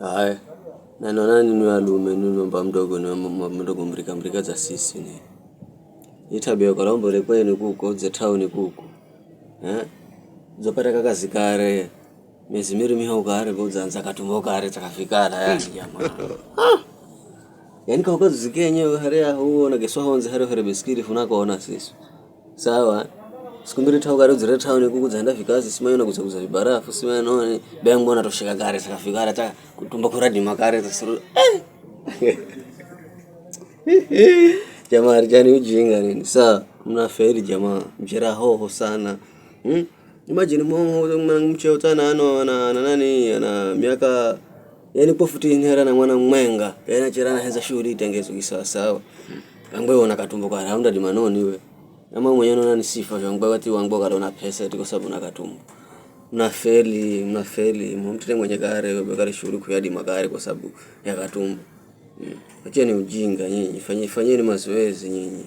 Haya. Na nani ni walume ni mba mdogo ni mdogo mrika za sisi ni. Itabia kwa rombo le kwenu kuko ze town kuko. Zopata kaka zikare. Miezi miri miho kare buzanza katumbo kare takafikara yani jamaa. Yani kwa kazi zikenye harea huo na geswa honze hare biskiri funako ona sisi. Sawa. Sikumbiri tau gari zire town kuko zanda fikazi simayo na kuzaguza barafu simayo no bengo na toshika gare takafikara ta kutumbo kuradi makare tasuru. Jamaa arijani ujinga nini. Saa mnaferi jamaa mjera hoho sana. Imagine mcheo tana ano na nani ana miaka yani pofuti inhera na mwana mwenga yana chirana heza shuri tengezo kisawa. Angwe wana katumbo kwa raunda di manoni we. Ama mwenye nani sifa ngwe wati wangbo karona pesa eti kwa sababu na katumbo. Mnafeli mtete mwenye gari shuri kuyadi magari kwa sababu ya katumbo. Acheni ujinga nyinyi, fanyeni mazoezi nyinyi.